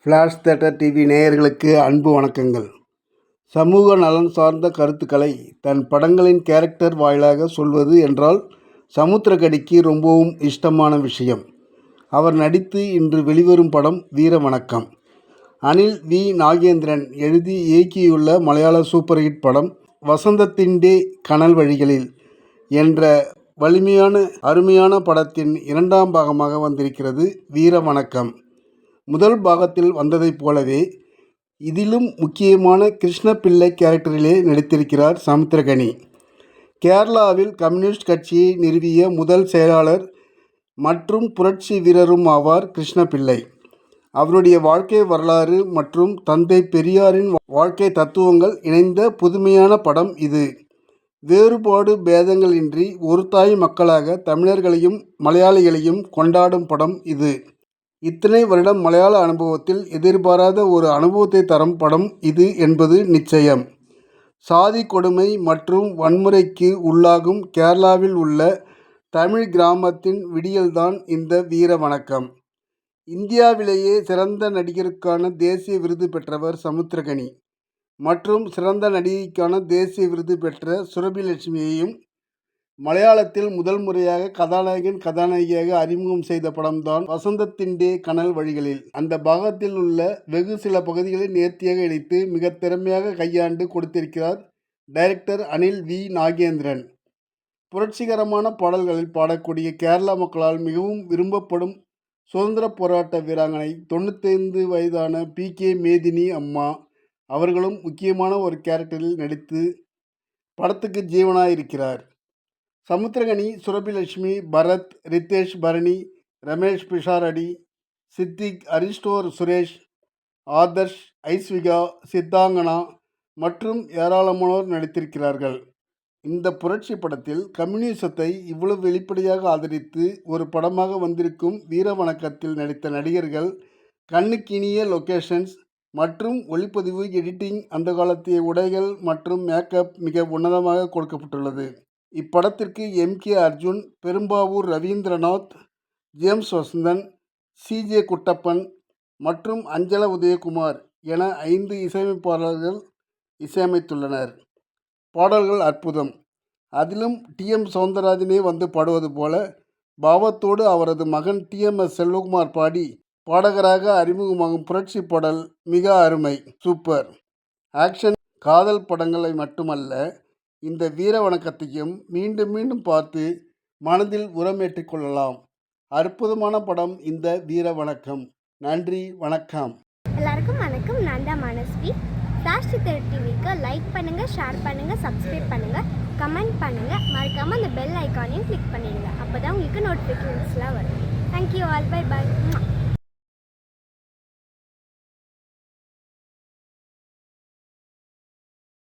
Flash theatre TV நேயர்களுக்கு அன்பு வணக்கங்கள். சமூக நலன் சார்ந்த கருத்துக்களை தன் படங்களின் கேரக்டர் வாயிலாக சொல்வது என்றால் சமுத்திரக்கனிக்கு ரொம்பவும் இஷ்டமான விஷயம். அவர் நடித்து இன்று வெளிவரும் படம் வீர வணக்கம். அனில் வி நாகேந்திரன் எழுதி இயக்கியுள்ள மலையாள சூப்பர் ஹிட் படம் வசந்தத்தின்டே கனல் வழிகளில் என்ற வலிமையான அருமையான படத்தின் இரண்டாம் பாகமாக வந்திருக்கிறது வீர வணக்கம். முதல் பாகத்தில் வந்ததைப் போலவே இதிலும் முக்கியமான கிருஷ்ணபிள்ளை கேரக்டரிலே நடித்திருக்கிறார் சமுத்திரக்கனி. கேரளாவில் கம்யூனிஸ்ட் கட்சியை நிறுவிய முதல் செயலாளர் மற்றும் புரட்சி வீரரும் ஆவார் கிருஷ்ணபிள்ளை. அவருடைய வாழ்க்கை வரலாறு மற்றும் தந்தை பெரியாரின் வாழ்க்கை தத்துவங்கள் இணைந்த புதுமையான படம் இது. வேறுபாடு பேதங்களின்றி ஒரு தாய் மக்களாக தமிழர்களையும் மலையாளிகளையும் கொண்டாடும் படம் இது. இத்தனை வருடம் மலையாள அனுபவத்தில் எதிர்பாராத ஒரு அனுபவத்தை தரும் படம் இது என்பது நிச்சயம். சாதி கொடுமை மற்றும் வன்முறைக்கு உள்ளாகும் கேரளாவில் உள்ள தமிழ் கிராமத்தின் விடியல்தான் இந்த வீர வணக்கம். இந்தியாவிலேயே சிறந்த நடிகருக்கான தேசிய விருது பெற்றவர் சமுத்திரக்கனி மற்றும் சிறந்த நடிகைக்கான தேசிய விருது பெற்ற சுரபிலட்சுமியையும் மலையாளத்தில் முதல் முறையாக கதாநாயகன் கதாநாயகியாக அறிமுகம் செய்த படம்தான் வசந்தத்தின்டே கனல் வழிகளில். அந்த பாகத்தில் உள்ள வெகு சில பகுதிகளை நேர்த்தியாக இணைத்து மிக திறமையாக கையாண்டு கொடுத்திருக்கிறார் டைரக்டர் அனில் வி நாகேந்திரன். புரட்சிகரமான பாடல்களில் பாடக்கூடிய கேரளா மக்களால் மிகவும் விரும்பப்படும் சுதந்திர போராட்ட வீராங்கனை 95 வயதான PK மேதினி அம்மா அவர்களும் முக்கியமான ஒரு கேரக்டரில் நடித்து படத்துக்கு ஜீவனாயிருக்கிறார். சமுத்திரக்கனி, சுரபிலட்சுமி, பரத், ரித்தேஷ், பரணி, ரமேஷ் பிஷாரடி, சித்திக், அரிஸ்டோர் சுரேஷ், ஆதர்ஷ், ஐஸ்விகா, சித்தாங்கனா மற்றும் ஏராளமானோர் நடித்திருக்கிறார்கள். இந்த புரட்சி படத்தில் கம்யூனிசத்தை இவ்வளவு வெளிப்படையாக ஆதரித்து ஒரு படமாக வந்திருக்கும் வீர வணக்கத்தில் நடித்த நடிகர்கள், கண்ணுக்கினிய லொகேஷன்ஸ் மற்றும் ஒளிப்பதிவு, எடிட்டிங், அந்த காலத்திய உடைகள் மற்றும் மேக்கப் மிக உன்னதமாக கொடுக்கப்பட்டுள்ளது. இப்படத்திற்கு MK Arjun, Perumbavoor Ravindranath, James Vasanthan, CJ Kuttappan மற்றும் அஞ்சல உதயகுமார் என 5 இசையமைப்பாளர்கள் இசையமைத்துள்ளனர். பாடல்கள் அற்புதம். அதிலும் TM சௌந்தரராஜனே வந்து பாடுவது போல பாவத்தோடு அவரது மகன் TMS செல்வகுமார் பாடி பாடகராக அறிமுகமாகும் புரட்சி பாடல் மிக அருமை, சூப்பர். ஆக்ஷன், காதல் படங்களை மட்டுமல்ல, இந்த வீர வணக்கத்தையும் மீண்டும் மீண்டும் பார்த்து மனதில் உரமேற்றிக் கொள்ளலாம். அற்புதமான படம் இந்த வீர வணக்கம். நன்றி, வணக்கம். எல்லாருக்கும் வணக்கம். நான் தான் மனஸ்வி. ஃப்ளாஷ் தியேட்டர் டிவிக்கு லைக் பண்ணுங்கள், ஷேர் பண்ணுங்கள், சப்ஸ்கிரைப் பண்ணுங்கள், கமெண்ட் பண்ணுங்கள். மறக்காமல் அந்த பெல் ஐக்கானையும் கிளிக் பண்ணிடுங்க. அப்போ தான் உங்களுக்கு நோட்டிஃபிகேஷன்ஸ்லாம் வரும். Thank you all. Bye bye.